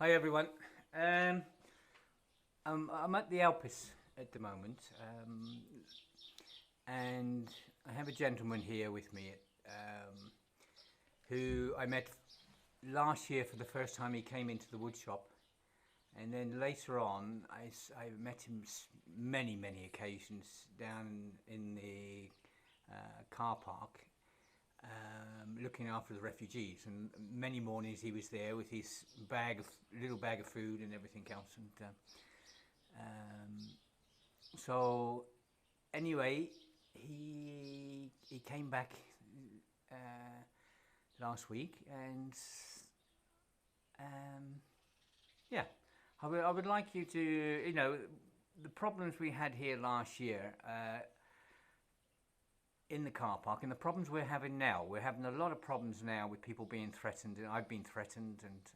Hi everyone. Um, I'm at the Alpes at the moment, and I have a gentleman here with me who I met last year for the first time. He came into the wood shop, and then later on, I met him many occasions down in the car park, looking after the refugees. And many mornings he was there with his little bag of food and everything else. And so anyway, he came back uh, last week, and um, yeah, I would like you to, the problems we had here last year. In the car park, and the problems we're having now. We're having a lot of problems now with people being threatened, and I've been threatened, and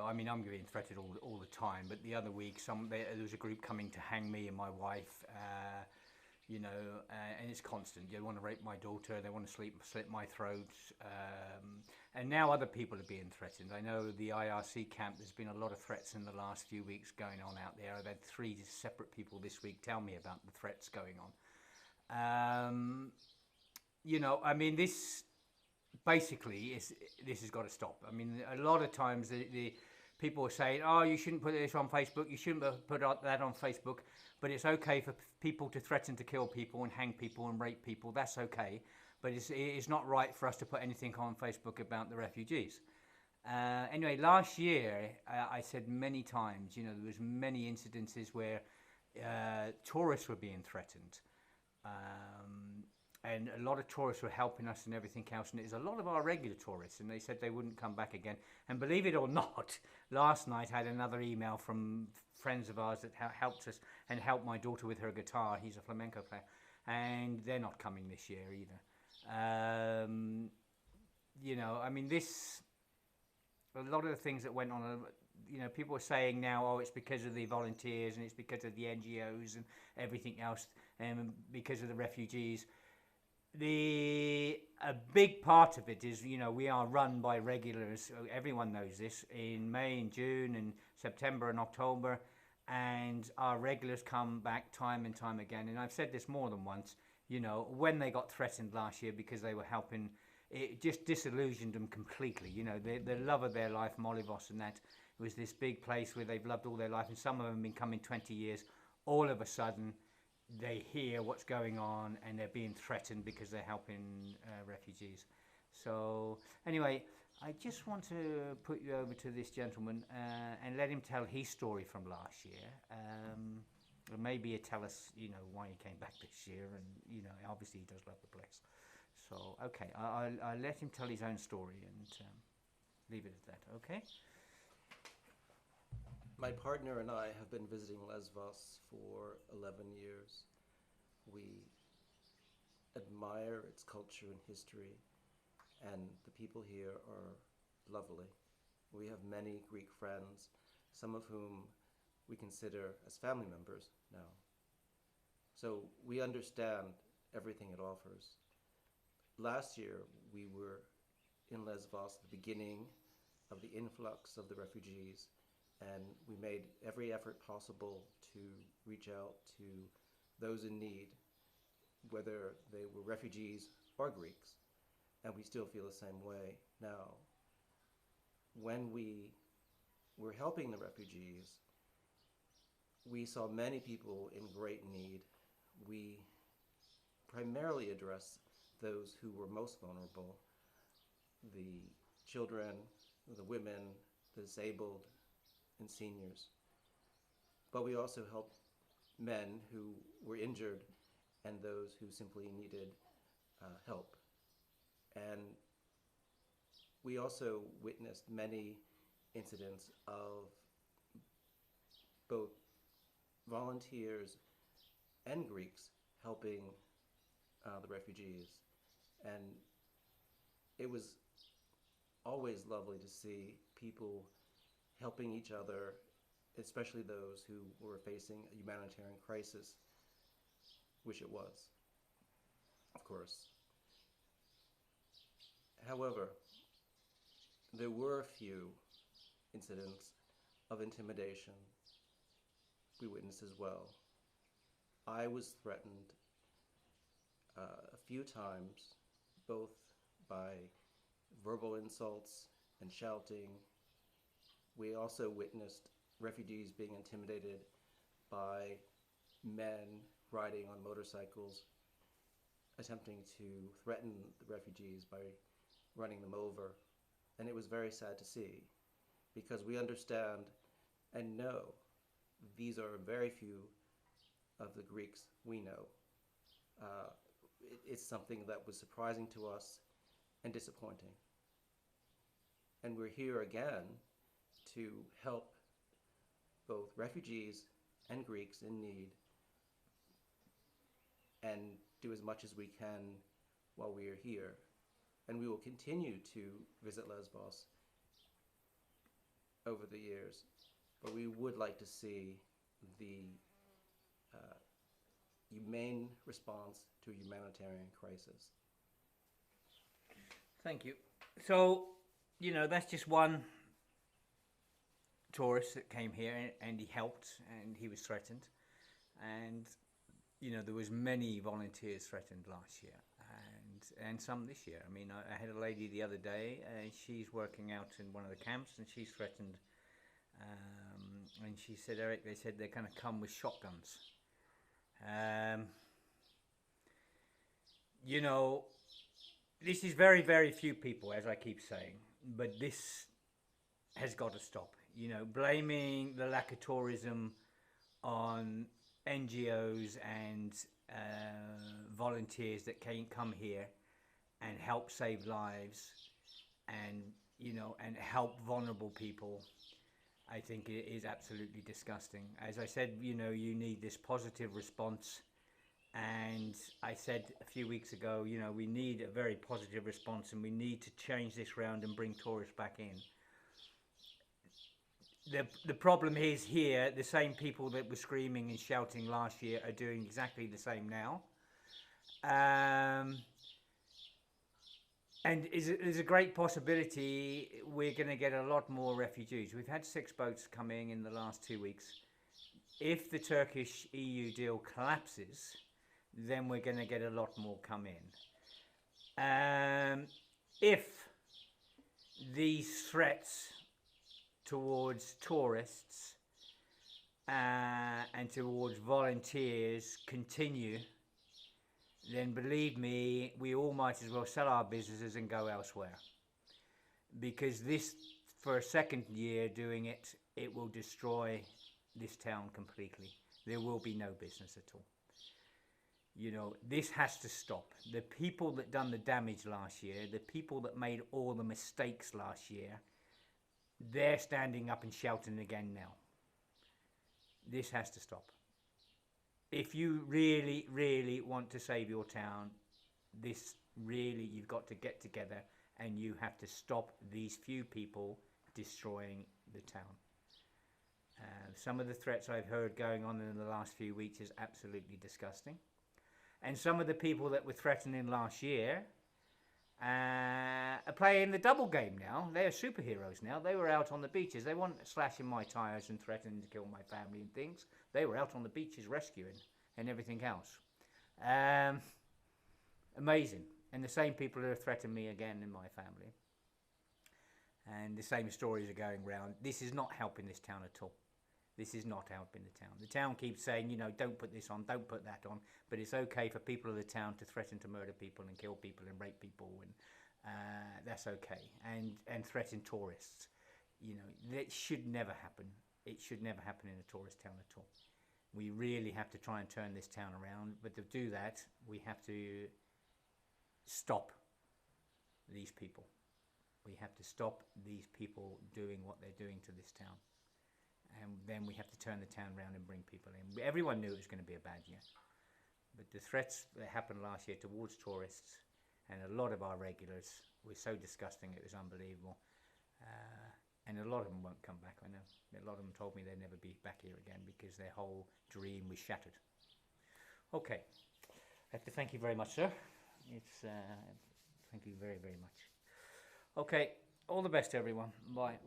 I mean, I'm being threatened all the time. But the other week, there was a group coming to hang me and my wife. And it's constant. They want to rape my daughter. They want to slit my throat. And now other people are being threatened. I know the IRC camp. There's been a lot of threats in the last few weeks going on out there. I've had 3 separate people this week tell me about the threats going on. I mean, this basically this has got to stop. I mean, a lot of times the people are saying, "Oh, you shouldn't put this on Facebook. You shouldn't put that on Facebook." But it's okay for people to threaten to kill people and hang people and rape people. That's okay. But it's not right for us to put anything on Facebook about the refugees. Anyway, last year I said many times, there was many incidences where tourists were being threatened. And a lot of tourists were helping us and everything else, and it was a lot of our regular tourists, and they said they wouldn't come back again. And believe it or not, last night I had another email from friends of ours that helped us and helped my daughter with her guitar. He's a flamenco player, and they're not coming this year either. I mean, a lot of the things that went on, people are saying now, oh, it's because of the volunteers and it's because of the NGOs and everything else, and because of the refugees. A big part of it is, we are run by regulars. Everyone knows this. In May and June and September and October, and our regulars come back time and time again. And I've said this more than once. When they got threatened last year because they were helping, it just disillusioned them completely. The love of their life, Molivos, and that was this big place where they've loved all their life, and some of them have been coming 20 years. All of a sudden, they hear what's going on and they're being threatened because they're helping refugees. So anyway, I just want to put you over to this gentleman and let him tell his story from last year. Maybe he'll tell us, why he came back this year, and obviously he does love the place. So okay, I'll let him tell his own story and leave it at that. Okay. My partner and I have been visiting Lesvos for 11 years. We admire its culture and history, and the people here are lovely. We have many Greek friends, some of whom we consider as family members now. So we understand everything it offers. Last year, we were in Lesvos at the beginning of the influx of the refugees, and we made every effort possible to reach out to those in need, whether they were refugees or Greeks, and we still feel the same way now. When we were helping the refugees, we saw many people in great need. We primarily addressed those who were most vulnerable: the children, the women, the disabled, and seniors. But we also helped men who were injured and those who simply needed help. And we also witnessed many incidents of both volunteers and Greeks helping the refugees. And it was always lovely to see people helping each other, especially those who were facing a humanitarian crisis, which it was, of course. However, there were a few incidents of intimidation we witnessed as well. I was threatened a few times, both by verbal insults and shouting. We also witnessed refugees being intimidated by men riding on motorcycles, attempting to threaten the refugees by running them over. And it was very sad to see, because we understand and know these are very few of the Greeks we know. It's something that was surprising to us and disappointing. And we're here again to help both refugees and Greeks in need, and do as much as we can while we are here. And we will continue to visit Lesbos over the years, but we would like to see the humane response to a humanitarian crisis. Thank you. So, that's just one tourist that came here, and he helped, and he was threatened. And, there was many volunteers threatened last year, and some this year. I mean, I had a lady the other day, she's working out in one of the camps, and she's threatened. And she said, Eric, they said they're going to come with shotguns. This is very, very few people, as I keep saying, but this has got to stop. Blaming the lack of tourism on NGOs and volunteers that can come here and help save lives and help vulnerable people, I think it is absolutely disgusting. As I said, you need this positive response. And I said a few weeks ago, we need a very positive response, and we need to change this round and bring tourists back in. The problem is here, the same people that were screaming and shouting last year are doing exactly the same now. And there's a great possibility we're going to get a lot more refugees. We've had 6 boats coming in the last 2 weeks. If the Turkish EU deal collapses, then we're going to get a lot more come in. If these threats towards tourists and towards volunteers continue, then believe me, we all might as well sell our businesses and go elsewhere. Because this, for a second year doing it, it will destroy this town completely. There will be no business at all. This has to stop. The people that done the damage last year, the people that made all the mistakes last year, they're standing up and shouting again now. This has to stop. If you really, really want to save your town, you've got to get together, and you have to stop these few people destroying the town. Some of the threats I've heard going on in the last few weeks is absolutely disgusting. And some of the people that were threatening last year are playing the double game now. They're superheroes now. They were out on the beaches. They weren't slashing my tyres and threatening to kill my family and things. They were out on the beaches rescuing and everything else. Amazing. And the same people who have threatened me again in my family. And the same stories are going round. This is not helping this town at all. This is not helping the town. The town keeps saying, don't put this on, don't put that on. But it's okay for people of the town to threaten to murder people and kill people and rape people. And that's okay. And threaten tourists. That should never happen. It should never happen in a tourist town at all. We really have to try and turn this town around. But to do that, we have to stop these people. We have to stop these people doing what they're doing to this town. And then we have to turn the town around and bring people in. Everyone knew it was going to be a bad year. But the threats that happened last year towards tourists and a lot of our regulars were so disgusting, it was unbelievable. And a lot of them won't come back, I know. A lot of them told me they'd never be back here again because their whole dream was shattered. Okay. I have to thank you very much, sir. Thank you very, very much. Okay. All the best, everyone. Bye.